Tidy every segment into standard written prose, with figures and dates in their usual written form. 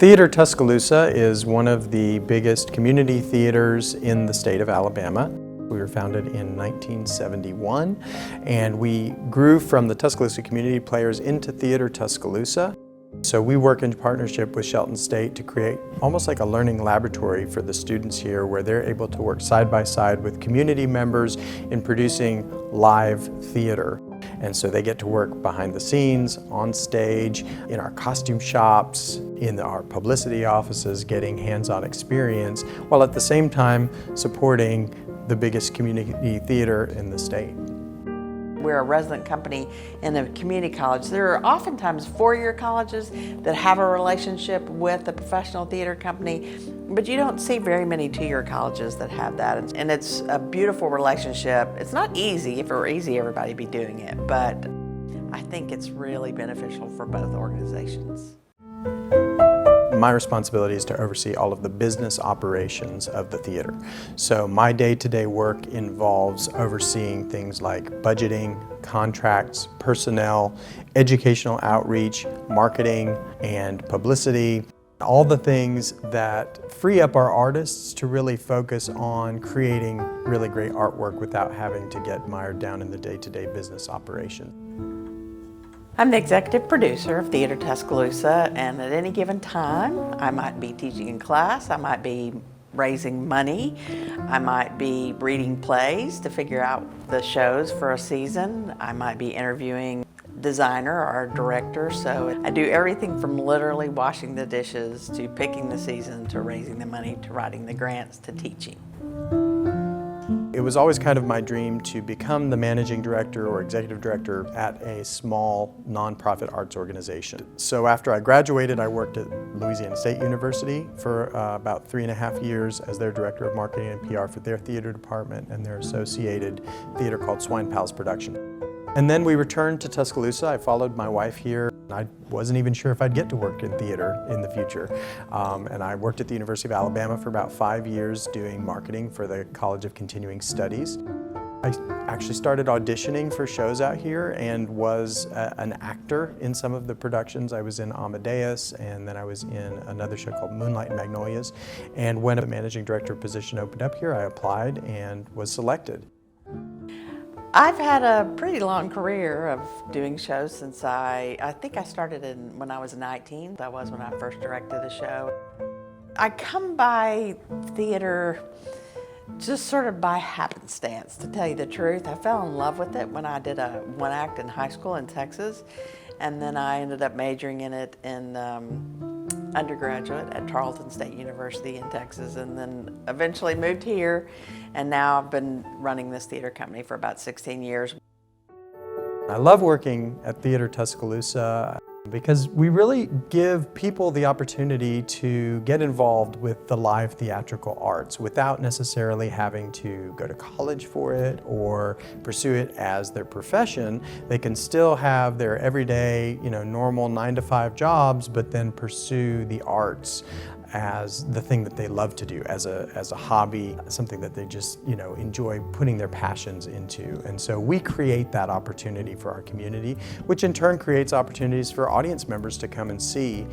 Theater Tuscaloosa is one of the biggest community theaters in the state of Alabama. We were founded in 1971, and we grew from the Tuscaloosa Community Players into Theater Tuscaloosa. So we work in partnership with Shelton State to create almost like a learning laboratory for the students here, where they're able to work side by side with community members in producing live theater. And so they get to work behind the scenes, on stage, in our costume shops, in our publicity offices, getting hands-on experience, while at the same time supporting the biggest community theater in the state. We're a resident company in a community college. There are oftentimes four-year colleges that have a relationship with a professional theater company, but you don't see very many two-year colleges that have that. And it's a beautiful relationship. It's not easy. If it were easy, everybody'd be doing it, but I think it's really beneficial for both organizations. My responsibility is to oversee all of the business operations of the theater. So my day-to-day work involves overseeing things like budgeting, contracts, personnel, educational outreach, marketing, and publicity. All the things that free up our artists to really focus on creating really great artwork without having to get mired down in the day-to-day business operation. I'm the executive producer of Theater Tuscaloosa, and at any given time, I might be teaching in class, I might be raising money, I might be reading plays to figure out the shows for a season, I might be interviewing designer or director, so I do everything from literally washing the dishes to picking the season to raising the money to writing the grants to teaching. It was always kind of my dream to become the managing director or executive director at a small nonprofit arts organization. So after I graduated, I worked at Louisiana State University for about 3.5 years as their director of marketing and PR for their theater department and their associated theater called Swine Pals Production. And then we returned to Tuscaloosa. I followed my wife here. I wasn't even sure if I'd get to work in theater in the future. And I worked at the University of Alabama for about 5 years doing marketing for the College of Continuing Studies. I actually started auditioning for shows out here and was an actor in some of the productions. I was in Amadeus, and then I was in another show called Moonlight and Magnolias. And when a managing director position opened up here, I applied and was selected. I've had a pretty long career of doing shows since I think I started when I was 19. That was when I first directed a show. I come by theater just sort of by happenstance, to tell you the truth. I fell in love with it when I did a one act in high school in Texas, and then I ended up majoring in it in undergraduate at Tarleton State University in Texas, and then eventually moved here, and now I've been running this theater company for about 16 years. I love working at Theater Tuscaloosa because we really give people the opportunity to get involved with the live theatrical arts without necessarily having to go to college for it or pursue it as their profession. They can still have their everyday, normal 9-to-5 jobs, but then pursue the arts as the thing that they love to do, as a hobby, something that they just enjoy putting their passions into. And so we create that opportunity for our community, which in turn creates opportunities for audience members to come and see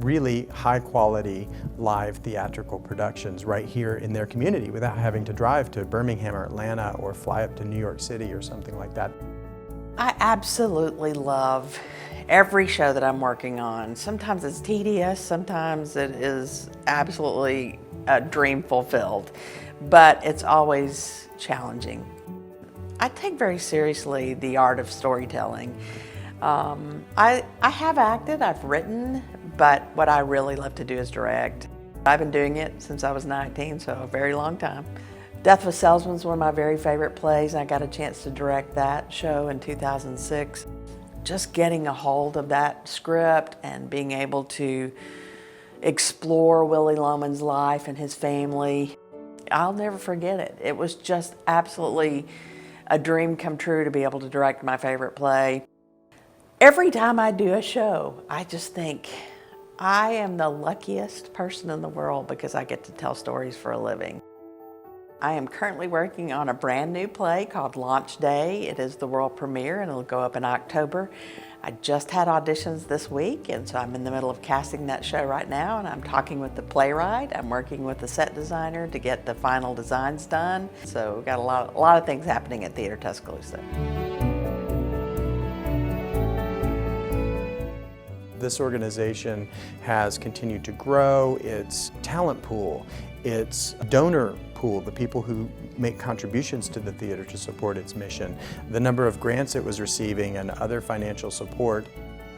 really high quality live theatrical productions right here in their community without having to drive to Birmingham or Atlanta or fly up to New York City or something like that. I absolutely love every show that I'm working on. Sometimes it's tedious, sometimes it is absolutely dream fulfilled, but it's always challenging. I take very seriously the art of storytelling. I have acted, I've written, but what I really love to do is direct. I've been doing it since I was 19, so a very long time. Death of a Salesman is one of my very favorite plays. I got a chance to direct that show in 2006. Just getting a hold of that script and being able to explore Willie Loman's life and his family, I'll never forget it. It was just absolutely a dream come true to be able to direct my favorite play. Every time I do a show, I just think I am the luckiest person in the world because I get to tell stories for a living. I am currently working on a brand new play called Launch Day. It is the world premiere and it'll go up in October. I just had auditions this week, and so I'm in the middle of casting that show right now, and I'm talking with the playwright. I'm working with the set designer to get the final designs done. So we've got a lot of things happening at Theater Tuscaloosa. This organization has continued to grow its talent pool, its donor pool, the people who make contributions to the theater to support its mission, the number of grants it was receiving and other financial support.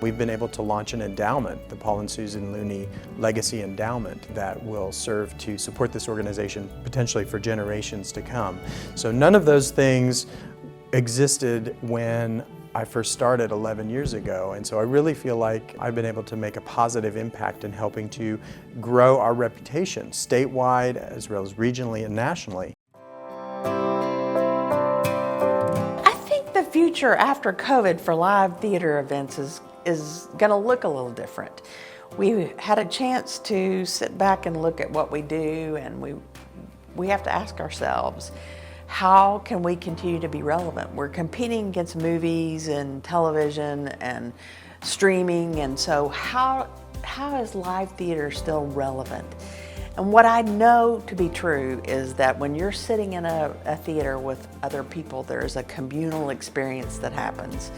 We've been able to launch an endowment, the Paul and Susan Looney Legacy Endowment, that will serve to support this organization potentially for generations to come. So none of those things existed when I first started 11 years ago, and so I really feel like I've been able to make a positive impact in helping to grow our reputation statewide as well as regionally and nationally. I think the future after COVID for live theater events is going to look a little different. We had a chance to sit back and look at what we do, and we have to ask ourselves, how can we continue to be relevant? We're competing against movies and television and streaming, and so how is live theater still relevant? And what I know to be true is that when you're sitting in a theater with other people, there's a communal experience that happens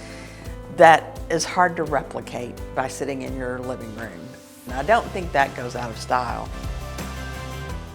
that is hard to replicate by sitting in your living room. And I don't think that goes out of style.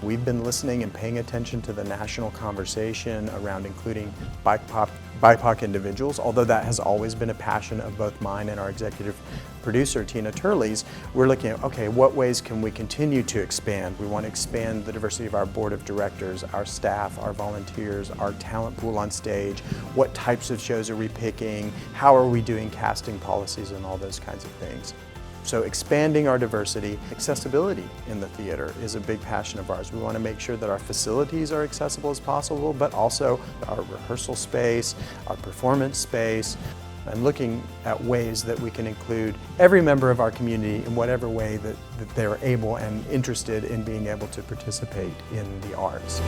We've been listening and paying attention to the national conversation around including BIPOC individuals, although that has always been a passion of both mine and our executive producer, Tina Turley's. We're looking at, okay, what ways can we continue to expand? We want to expand the diversity of our board of directors, our staff, our volunteers, our talent pool on stage. What types of shows are we picking? How are we doing casting policies and all those kinds of things? So expanding our diversity, accessibility in the theater is a big passion of ours. We want to make sure that our facilities are accessible as possible, but also our rehearsal space, our performance space, and looking at ways that we can include every member of our community in whatever way that they're able and interested in being able to participate in the arts.